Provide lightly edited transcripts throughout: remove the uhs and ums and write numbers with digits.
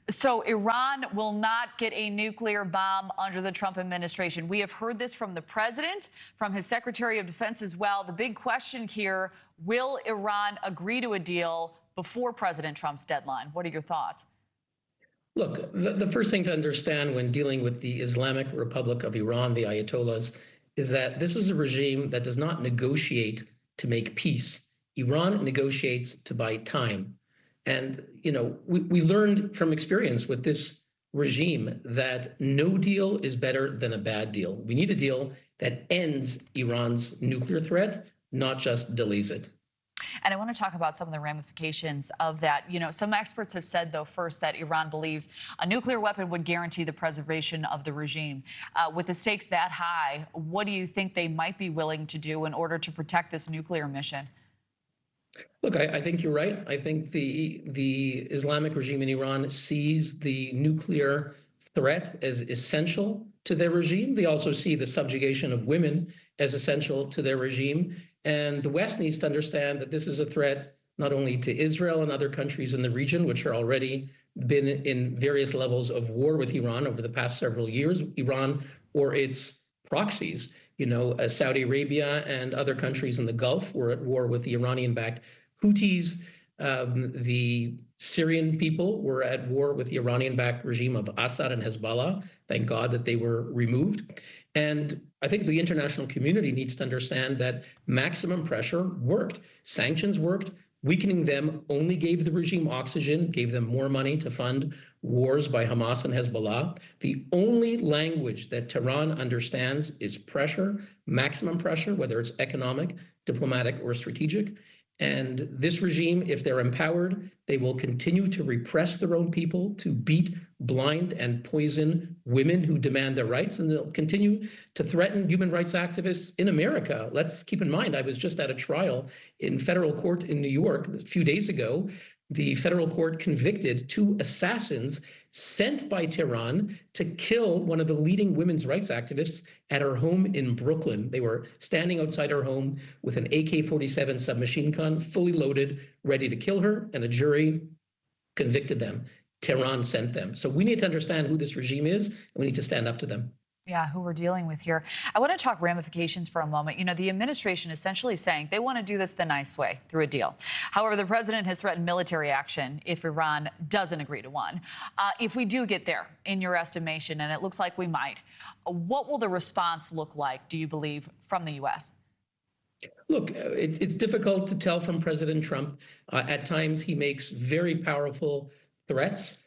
So Iran will not get a nuclear bomb under the Trump administration. We have heard this from the president, from his Secretary of Defense as well. The big question here, will Iran agree to a deal before President Trump's deadline? What are your thoughts? Look, the first thing to understand when dealing with the Islamic Republic of Iran, the Ayatollahs, is that this is a regime that does not negotiate to make peace. Iran negotiates to buy time. And, we learned from experience with this regime that no deal is better than a bad deal. We need a deal that ends Iran's nuclear threat, not just delays it. And I want to talk about some of the ramifications of that. Some experts have said, though, first, that Iran believes a nuclear weapon would guarantee the preservation of the regime. With the stakes that high, what do you think they might be willing to do in order to protect this nuclear mission? Look, I think you're right. I think the Islamic regime in Iran sees the nuclear threat as essential to their regime. They also see the subjugation of women as essential to their regime. And the West needs to understand that this is a threat not only to Israel and other countries in the region, which are already been in various levels of war with Iran over the past several years, Iran or its proxies. Saudi Arabia and other countries in the Gulf were at war with the Iranian-backed Houthis. The Syrian people were at war with the Iranian-backed regime of Assad and Hezbollah. Thank God that they were removed. And I think the international community needs to understand that maximum pressure worked. Sanctions worked. Weakening them only gave the regime oxygen, gave them more money to fund wars by Hamas and Hezbollah. The only language that Tehran understands is pressure, maximum pressure, whether it's economic, diplomatic, or strategic. And this regime, if they're empowered, they will continue to repress their own people, to beat, blind, and poison women who demand their rights, and they'll continue to threaten human rights activists in America. Let's keep in mind, I was just at a trial in federal court in New York a few days ago. The federal court convicted 2 assassins sent by Tehran to kill one of the leading women's rights activists at her home in Brooklyn. They were standing outside her home with an AK-47 submachine gun, fully loaded, ready to kill her, and a jury convicted them. Tehran sent them. So we need to understand who this regime is, and we need to stand up to them. Yeah, who we're dealing with here. I want to talk ramifications for a moment. The administration essentially saying they want to do this the nice way, through a deal. However, the president has threatened military action if Iran doesn't agree to one. If we do get there, in your estimation, and it looks like we might, what will the response look like, do you believe, from the U.S.? Look, it's difficult to tell from President Trump. At times, he makes very powerful threats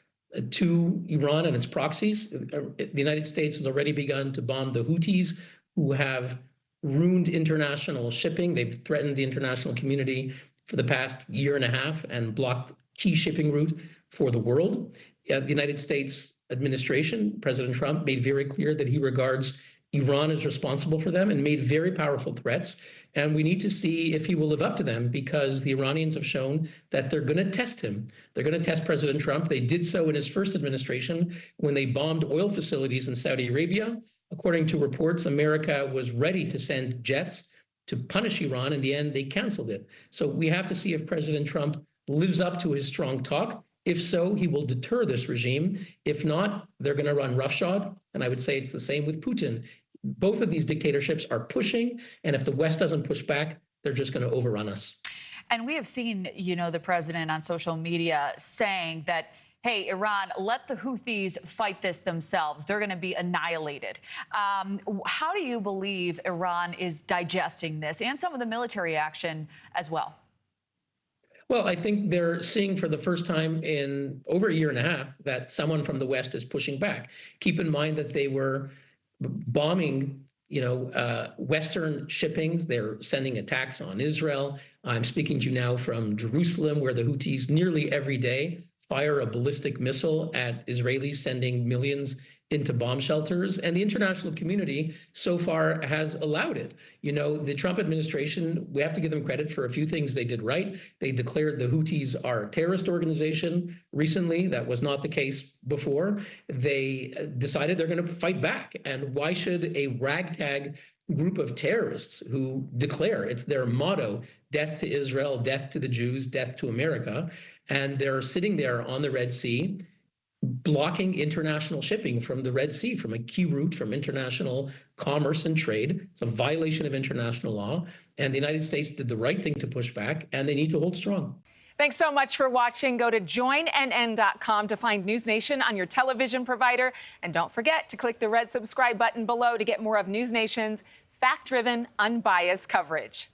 to Iran and its proxies. The United States has already begun to bomb the Houthis, who have ruined international shipping. They've threatened the international community for the past year and a half and blocked key shipping route for the world. The United States administration, President Trump, made very clear that he regards Iran as responsible for them and made very powerful threats. And we need to see if he will live up to them, because the Iranians have shown that they're going to test him. They're going to test President Trump. They did so in his first administration when they bombed oil facilities in Saudi Arabia. According to reports, America was ready to send jets to punish Iran. In the end, they canceled it. So we have to see if President Trump lives up to his strong talk. If so, he will deter this regime. If not, they're going to run roughshod. And I would say it's the same with Putin. Both of these dictatorships are pushing, and if the West doesn't push back, they're just going to overrun us. And we have seen, the president on social media saying that, hey, Iran, let the Houthis fight this themselves. They're going to be annihilated. How do you believe Iran is digesting this and some of the military action as well? Well, I think they're seeing for the first time in over a year and a half that someone from the West is pushing back. Keep in mind that they were bombing, Western shippings. They're sending attacks on Israel. I'm speaking to you now from Jerusalem, where the Houthis nearly every day fire a ballistic missile at Israelis, sending millions into bomb shelters. And the international community so far has allowed it. The Trump administration, we have to give them credit for a few things they did right. They declared the Houthis are a terrorist organization recently. That was not the case before. They decided they're going to fight back. And why should a ragtag group of terrorists who declare, it's their motto, death to Israel, death to the Jews, death to America, and they're sitting there on the Red Sea, blocking international shipping from the Red Sea, from a key route from international commerce and trade. It's a violation of international law. And the United States did the right thing to push back, and they need to hold strong. Thanks so much for watching. Go to joinnn.com to find News Nation on your television provider. And don't forget to click the red subscribe button below to get more of News Nation's fact-driven, unbiased coverage.